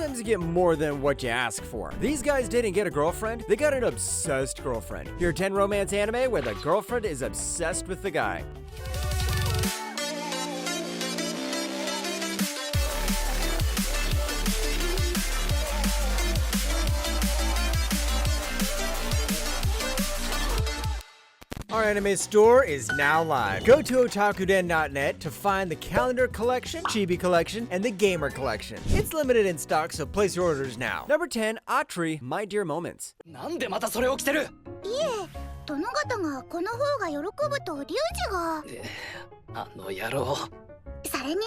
sometimes you get more than what you ask for. These guys didn't get a girlfriend, they got an obsessed girlfriend. Here are 10 romance anime where the girlfriend is obsessed with the guy. Our anime store is now live. Go to otakuden.net to find the calendar collection, chibi collection, and the gamer collection. It's limited in stock, so place your orders now. Number 10, Atri, My Dear Moments. なんでまたそれ起きてる？いえ、殿方がこの方が喜ぶとリュウジが。あの野郎。それに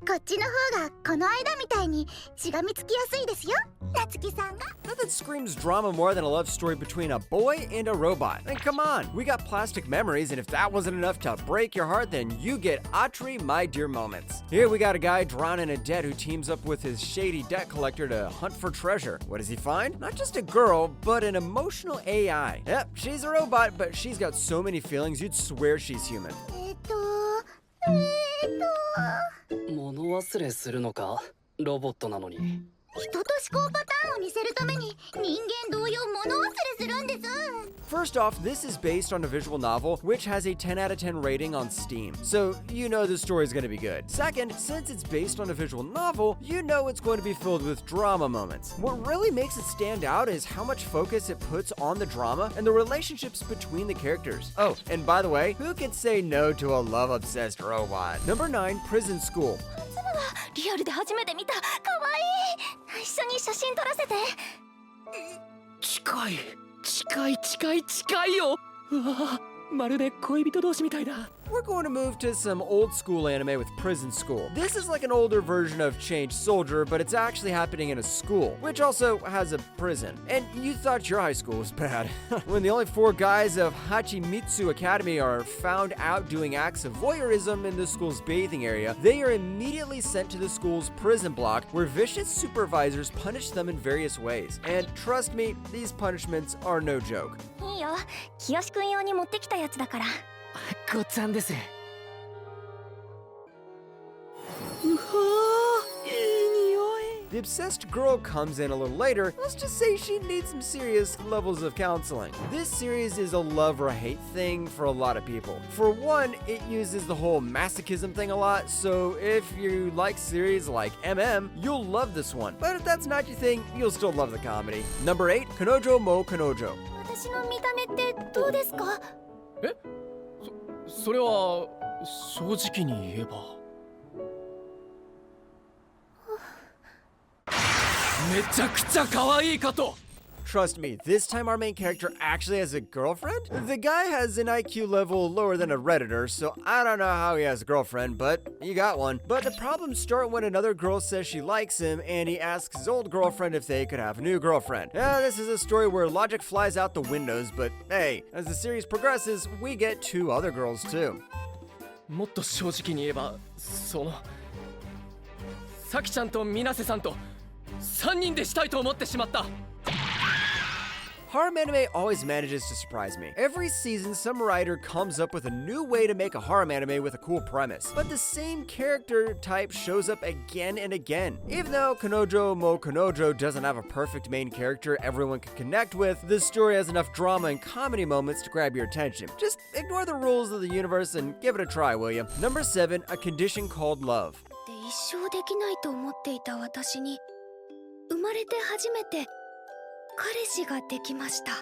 こっちの方がこの間みたいにしがみつきやすいですよ。夏希さんが。Nothing screams drama more than a love story between a boy and a robot. And come on, we got plastic memories, and if that wasn't enough to break your heart, then you get Atri, My Dear Moments. Here we got a guy drowning in debt who teams up with his shady debt collector to hunt for treasure. What does he find? Not just a girl, but an emotional AI. Yep, she's a robot, but she's got so many feelings you'd swear she's human. 物忘れするのか？ロボットなのに。人と思考パターンを似せるために人間同様物忘れするんです。 First off, this is based on a visual novel, which has a 10 out of 10 rating on Steam. So, you know the story is going to be good. Second, since it's based on a visual novel, you know it's going to be filled with drama moments. What really makes it stand out is how much focus it puts on the drama and the relationships between the characters. Oh, and by the way, who could say no to a love-obsessed robot? Number 9, Prison School. リアルで初めて見た。可愛い。一緒に写真撮らせて。近いよ。うわ、まるで恋人同士みたいだ。We're going to move to some old school anime with Prison School. This is like an older version of Change Soldier, but it's actually happening in a school, which also has a prison. And you thought your high school was bad. When the only 4 guys of Hachimitsu Academy are found out doing acts of voyeurism in the school's bathing area, they are immediately sent to the school's prison block, where vicious supervisors punish them in various ways. And trust me, these punishments are no joke. いいよ。清志くん用に持ってきたやつだから。ごっつぁんです。The obsessed girl comes in a little later. Let's just say she needs some serious levels of counseling. This series is a love or hate thing for a lot of people. For one, it uses the whole masochism thing a lot, so if you like series like MM, you'll love this one. But if that's not your thing, you'll still love the comedy. Number 8, Kanojo mo Kanojo. 私の見た目ってどうですか？え？それは正直に言えば。めちゃくちゃ可愛いかと。 Trust me, this time our main character actually has a girlfriend? The guy has an IQ level lower than a Redditor, so I don't know how he has a girlfriend, but he got one. But the problems start when another girl says she likes him and he asks his old girlfriend if they could have a new girlfriend. This is a story where logic flies out the windows, but hey, as the series progresses, we get 2 other girls too. もっと正直に言えば、さきちゃんとみなせさんと3人でしたいと思ってしまった。 Harem anime always manages to surprise me. Every season, some writer comes up with a new way to make a harem anime with a cool premise, but the same character type shows up again and again. Even though Kanojo mo Kanojo doesn't have a perfect main character everyone can connect with, the story has enough drama and comedy moments to grab your attention. Just ignore the rules of the universe and give it a try, will you? Number 7, A Condition Called Love. 一生できないと思っていた私に生まれて初めて彼氏ができました。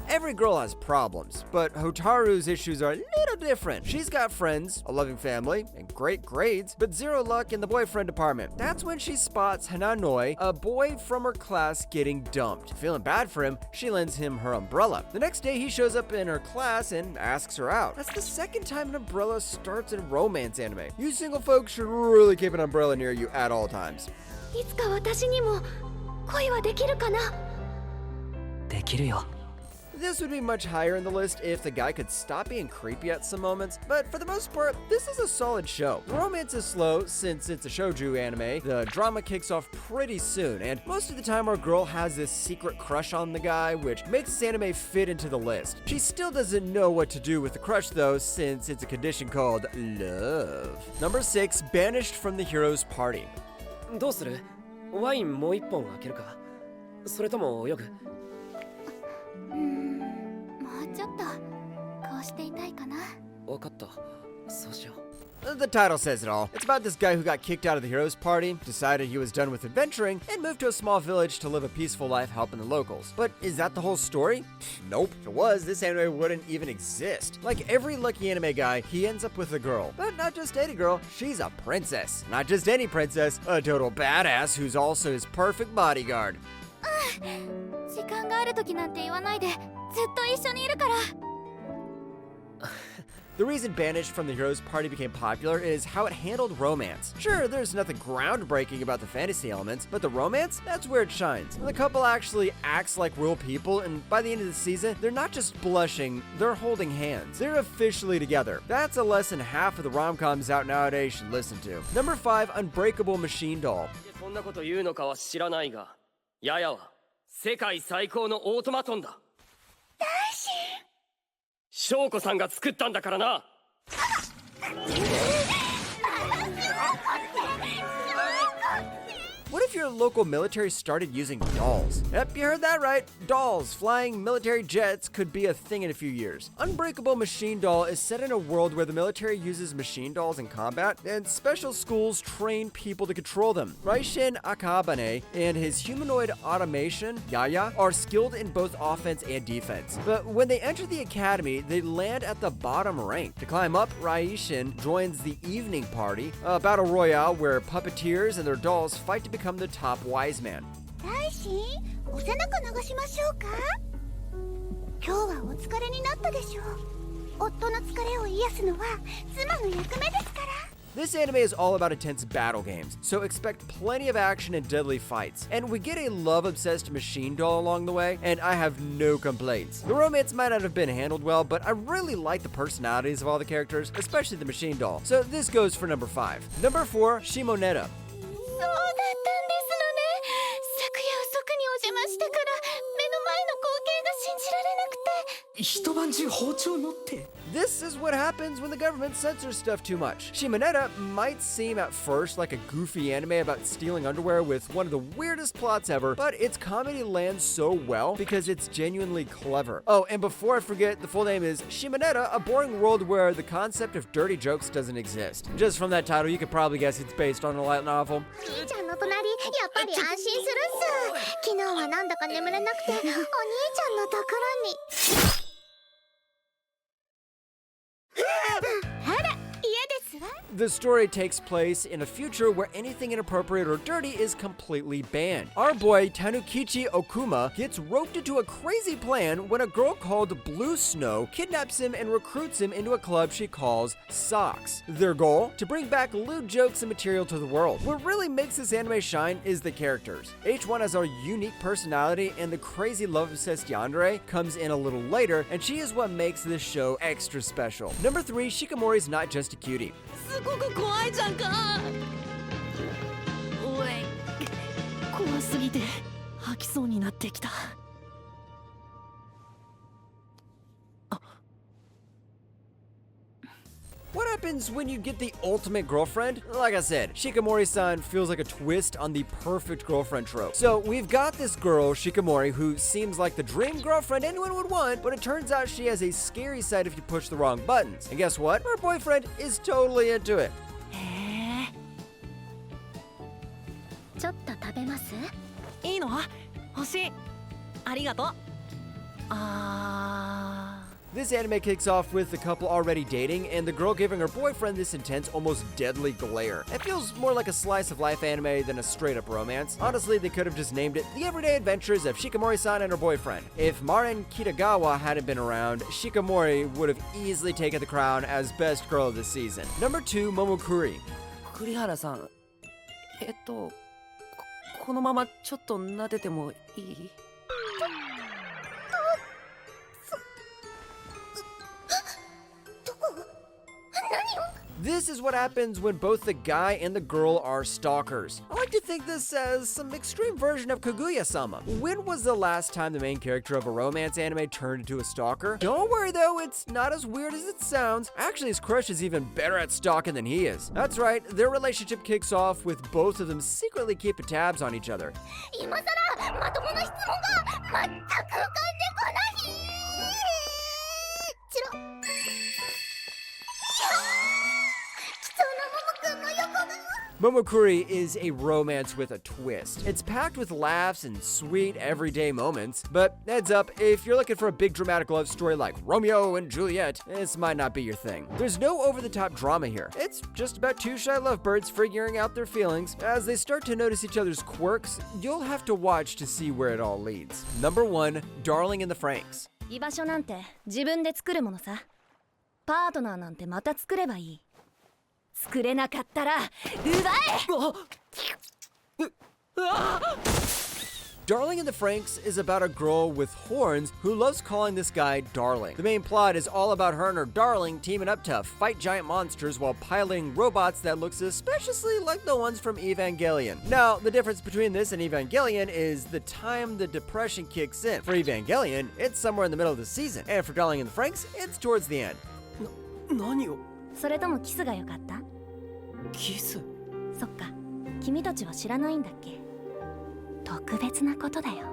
Every girl has problems, but Hotaru's issues are a little different. She's got friends, a loving family, and great grades, but zero luck in the boyfriend department. That's when she spots Hananoi, a boy from her class, getting dumped. Feeling bad for him, she lends him her umbrella. The next day, he shows up in her class and asks her out. That's the second time an umbrella starts in romance anime. You single folks should really keep an umbrella near you at all times. いつか私にも恋はできるかな？できるよ。 This would be much higher in the list if the guy could stop being creepy at some moments, but for the most part, this is a solid show. The romance is slow since it's a shoujo anime, the drama kicks off pretty soon, and most of the time our girl has this secret crush on the guy, which makes this anime fit into the list. She still doesn't know what to do with the crush though, since it's a condition called love. Number 6, Banished from the Hero's Party. どうする？ワインもう一本開けるか？それとも泳ぐ？もうちょっとこうしていたいかな。わかった。そうしよう。The title says it all. It's about this guy who got kicked out of the hero's party, decided he was done with adventuring, and moved to a small village to live a peaceful life helping the locals. But is that the whole story? Nope. If it was, this anime wouldn't even exist. Like every lucky anime guy, he ends up with a girl. But not just any girl, she's a princess. Not just any princess, a total badass who's also his perfect bodyguard. 時間がある時なんて言わないで、ずっと一緒にいるから。The reason Banished from the Heroes Party became popular is how it handled romance. Sure, there's nothing groundbreaking about the fantasy elements, but the romance, that's where it shines. The couple actually acts like real people, and by the end of the season, they're not just blushing, they're holding hands. They're officially together. That's a lesson half of the rom-coms out nowadays should listen to. Number 5, Unbreakable Machine Doll. そんなこと言うのかは知らないが、ヤヤは世界最高のオートマトンだ。大臣。翔子さんが作ったんだからな。What if your local military started using dolls? Yep, you heard that right. Dolls. Flying military jets could be a thing in a few years. Unbreakable Machine Doll is set in a world where the military uses machine dolls in combat, and special schools train people to control them. Raishin Akabane and his humanoid automation, Yaya, are skilled in both offense and defense. But when they enter the academy, they land at the bottom rank. To climb up, Raishin joins the evening party, a battle royale where puppeteers and their dolls fight to become the top wise man. 大臣、お背中流しましょうか。今日はお疲れになったでしょう。夫の疲れを癒すのは妻の役目ですから。This anime is all about intense battle games, so expect plenty of action and deadly fights. And we get a love-obsessed machine doll along the way, and I have no complaints. The romance might not have been handled well, but I really like the personalities of all the characters, especially the machine doll. So this goes for number 5. Number 4, Shimoneta. そうだったんですのね。昨夜遅くにお邪魔したから目の前の光景が信じられなくて。一晩中包丁持って。This is what happens when the government censors stuff too much. Shimoneta might seem at first like a goofy anime about stealing underwear with one of the weirdest plots ever, but its comedy lands so well because it's genuinely clever. Oh, and before I forget, the full name is Shimoneta, a boring world where the concept of dirty jokes doesn't exist. Just from that title, you could probably guess it's based on a light novel. 兄ちゃんの隣、やっぱり安心するっす。昨日はなんだか眠れなくて、お兄ちゃんのところに。The story takes place in a future where anything inappropriate or dirty is completely banned. Our boy Tanukichi Okuma gets roped into a crazy plan when a girl called Blue Snow kidnaps him and recruits him into a club she calls Socks. Their goal? To bring back lewd jokes and material to the world. What really makes this anime shine is the characters. Each one has a unique personality, and the crazy love-obsessed Yandere comes in a little later, and she is what makes this show extra special. Number 3, Shikamori's not just a cutie. すごく怖いじゃんか。おい、怖すぎて吐きそうになってきた。What happens when you get the ultimate girlfriend? Like I said, Shikamori-san feels like a twist on the perfect girlfriend trope. So we've got this girl, Shikamori, who seems like the dream girlfriend anyone would want, but it turns out she has a scary side if you push the wrong buttons. And guess what? Her boyfriend is totally into it. ちょっと食べます？いいの？欲しい。ありがとう。This anime kicks off with the couple already dating and the girl giving her boyfriend this intense, almost deadly glare. It feels more like a slice of life anime than a straight-up romance. Honestly, they could have just named it The Everyday Adventures of Shikamori-san and her boyfriend. If Marin Kitagawa hadn't been around, Shikamori would have easily taken the crown as best girl of the season. Number 2, Momokuri. 栗原さん、このままちょっと撫でてもいい？ This is what happens when both the guy and the girl are stalkers. I like to think this as some extreme version of Kaguya-sama. When was the last time the main character of a romance anime turned into a stalker? Don't worry though, it's not as weird as it sounds. Actually, his crush is even better at stalking than he is. That's right, their relationship kicks off with both of them secretly keeping tabs on each other. 今さらまともな質問が全く浮かんでこないチロ貴重なモモくんの横顔 Momokuri is a romance with a twist. It's packed with laughs and sweet everyday moments, but heads up, if you're looking for a big dramatic love story like Romeo and Juliet, this might not be your thing. There's no over-the-top drama here. It's just about two shy lovebirds figuring out their feelings. As they start to notice each other's quirks, you'll have to watch to see where it all leads. Number 1, Darling in the Franxx. 居場所なんて自分で作るものさ。パートナーなんてまた作ればいい。作れなかったら奪え。Darling in the Franxx is about a girl with horns who loves calling this guy darling. The main plot is all about her and her darling teaming up to fight giant monsters while piloting robots that look suspiciously like the ones from Evangelion. Now, the difference between this and Evangelion is the time the depression kicks in. For Evangelion, it's somewhere in the middle of the season, and for Darling in the Franxx, it's towards the end. 何をそれともキスがよかった？キスそっか、君たちは知らないんだっけ？特別なことだよ。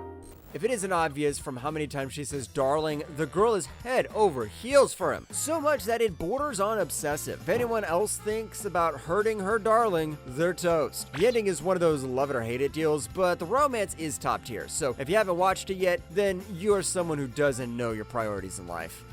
If it isn't obvious from how many times she says darling, the girl is head over heels for him. So much that it borders on obsessive. If anyone else thinks about hurting her darling, they're toast. The ending is one of those love it or hate it deals, but the romance is top tier. So if you haven't watched it yet, then you are someone who doesn't know your priorities in life.